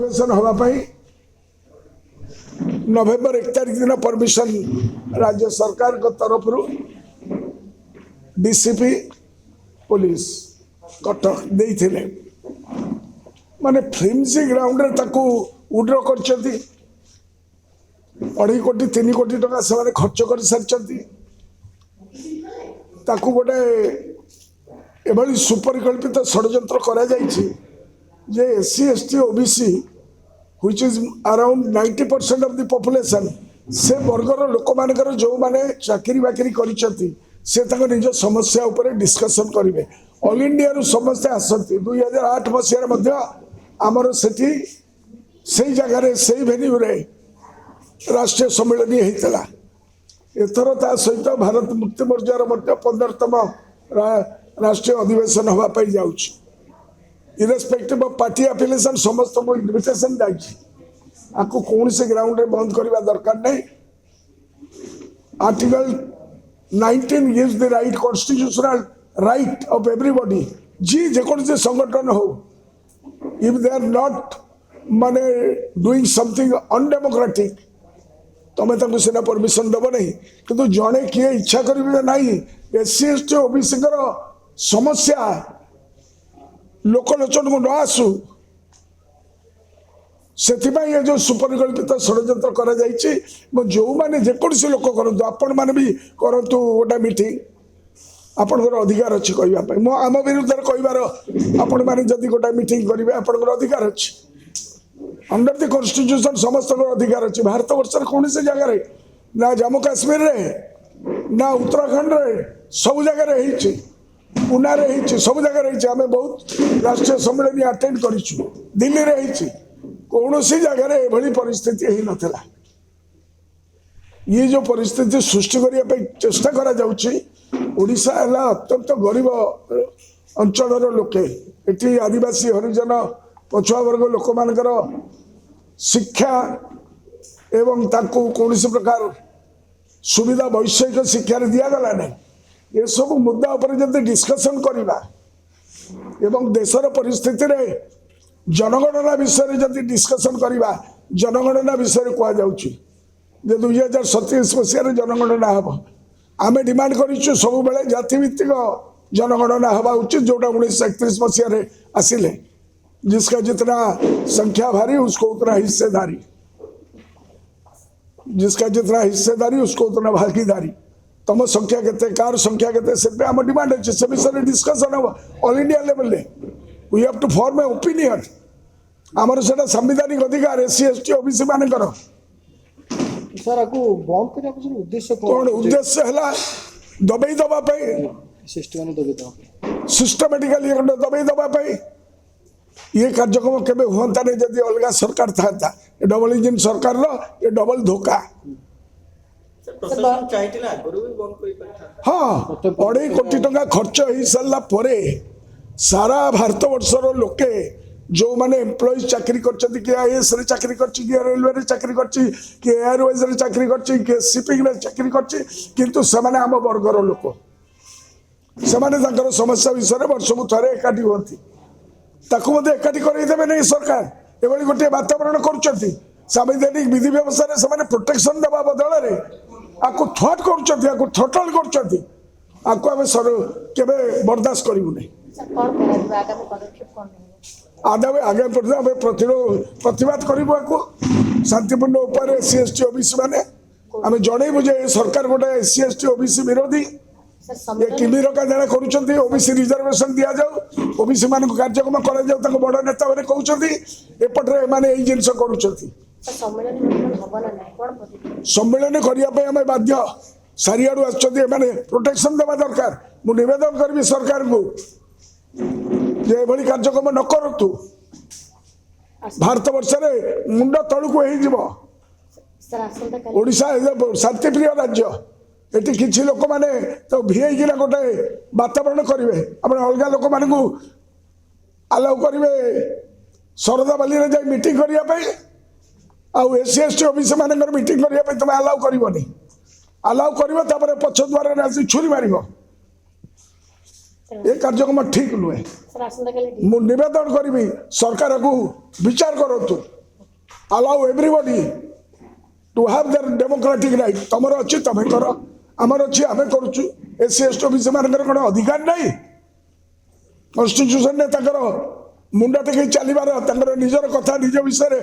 अधिवेशन होगापाई नवेम्बर 1 तारिख दिन परमिशन राज्य सरकार तरफ डीसीपी पुलिस कटक देइथिले माने फ्लिमसी ग्राउंड रे ताकू उड्र करछंती 2.5 कोटी 3 कोटी टका से खर्च कर सारी ताकू गोटे एभली सुपरिकल्पित षड्यंत्र करा जाइछि जे SC ST OBC which is around 90% of the population से वर्गर लोक मानकर जो माने चाकरी बाकरी करिसंती से तक निज समस्या ऊपर डिस्कशन करेंगे ऑल इंडिया रु समस्या आसती 2008 मसीह मध्य आमर सेठी से जगह से भेन्यू रे राष्ट्रीय सम्मेलन होता एथर ता सहित भारत मुक्ति मोर्चार 15तम राष्ट्रीय अधिवेशन होगापाई जाउछि इरेस्पेक्टिव ऑफ पार्टी एफिलिएशन समस्त को इनविटेशन जाइछि आपको कौन से ग्राउंड रे बंद करबा दरकार नहीं article 19 gives the right constitutional right of everybody जी जेकोसी संगठन हो if they are not माने doing something undemocratic तमें ताको सेना परमिशन दब नहीं किंतु जड़े किए इच्छा करेंगे नहीं एससी एसटी ओबीसी समस्या लोकलोचन को न आसू से ये जो सुपरिकल्पित षड्यंत्र करा जाइछि जो माने जेकोसी लोक करंतु आपण माने भी करंतु गोटा मीटिंग आपनकर अधिकार अछि कहबा पय मो आम विरुद्ध कहबार आपण माने जदी गोटा मीटिंग करिवे आपनकर अधिकार अछि अंडर द कॉन्स्टिट्यूशन समस्त अधिकार अच्छे भारत वर्ष कौन से जगह ना जम्मू काश्मीर रे ना उत्तराखंड रे सब जगह पुना रे सब जगह आम बहुत राष्ट्रीय सम्मेलन अटेंड करूँ दिल्ली रे कौन सी जगह एभली परिस्थिति ही नथिला ये जो परिस्थिति सृष्टि करने चेष्टा करा जाउछि ओडिशा है अत्यंत गरीब अंचल लोके एटी आदिवासी हरिजन पछुआ वर्ग लोक मानकर शिक्षा एवं ताकू कौन प्रकार सुविधा वैषयिक शिक्षा दिगला नहीं ये सब मुद्दा उपर जब डिस्कसन करवा एवं देशर परिस्थिति रे जनगणना विषय जब डिस्कसन करवा जनगणना विषय कहुच्छी 2027 मसीह जनगणना हम आम डिमांड करूँ सब बेले जातिभित्तिक जनगणना हवा उचित जोटा 1931 मसीह आसिले जिसका जितना संख्या भारी उसको उतना हिस्सेदारी जिसका जितना हिस्सेदारी उसको उतना भागीदारी तम संख्या केते कार संख्या केते से हम डिमांड अच्छे से विषय डिस्कशन हम ऑल इंडिया लेवल ले we have to form a opinion आमर सेटा संवैधानिक अधिकार एससी एसटी ओबीसी मानकर सर को बंद करने का उद्देश्य कौन उद्देश्य है दबाई दबा सिस्टमेटिकली दबाई दबा ये कार्यक्रम केबे हुंता नहीं जदि अलग सरकार था डबल इंजिन सरकार रो ये डबल धोखा हाँ 2.5 कोटी टका खर्च हो सारा परे सारा भारत वर्षर लोके जो माने एम्प्लॉइज चाकरी करछथि कि आईएएस रे चाकरी करछि कि रेलवे रे चाकरी करछि कि एयरवेज रे चाकरी करछि कि शिपिंग रे चाकरी करछि किंतु से माने हम वर्गर लोक से माने तांकर समस्या विषय वर्षକୁ थरे एकाठी होती ताकू मध्य एकाठी करदेवे नहीं सरकार एभली गोटे वातावरण करुँच संवैधानिक विधि व्यवस्था से प्रोटेक्शन देवा बदल आपको थ्रट कर थ्रटल कर बर्दाश्त करूँ नहीं आगामी प्रतिवाद करूँ शांतिपूर्ण उपाय एससी एसटी ओबीसी मैंने आम जनइबू सरकार गोटे एससी एसटी ओबीसी विरोधी ये किमी रका जरा करूछंती ओबीसी रिजर्वेशन दिया जाऊ ओबीसी मान कार्यक्रम करा जाऊ ताको बड़ नेता माने कहउछंती एपटरे माने एई जिंस करूछंती सम्मेलन करिया पे हमें बाध्य सारियाडू आछंती माने प्रोटेक्शन देवा दरकार मु निवेदन करबी सरकार को जे एभली कार्यक्रम न करतु भारत वर्ष रे मुंड तळुको हेई जिवो ओडिशा शांति प्रिय राज्य एटी किसी लोक मैंने तो भिना गोटे वातावरण करेंगे अपने अलग लोक मान आलाउ करेंगे शरदा बाली रे जाई मीटिंग करने आउ एससी एसटी ओबीसी मान मीटिंग करने तुम आलाउ करनी आलाउ कर पछ द्वार आसी छुरी मार ये कार्यक्रम ठीक नुहे मु निवेदन करी सरकार को विचार करूँ allow everybody to have their democratic right. तमर अच्छी तमें करो, आमर अच्छी आमें करुचु। एससी एसटी ओबीसी मानकर कोन अधिकार नहीं? कॉन्स्टिट्यूशन ने ताकर मुंडा टेके चलीबार ताकर निजर कथा निज विषय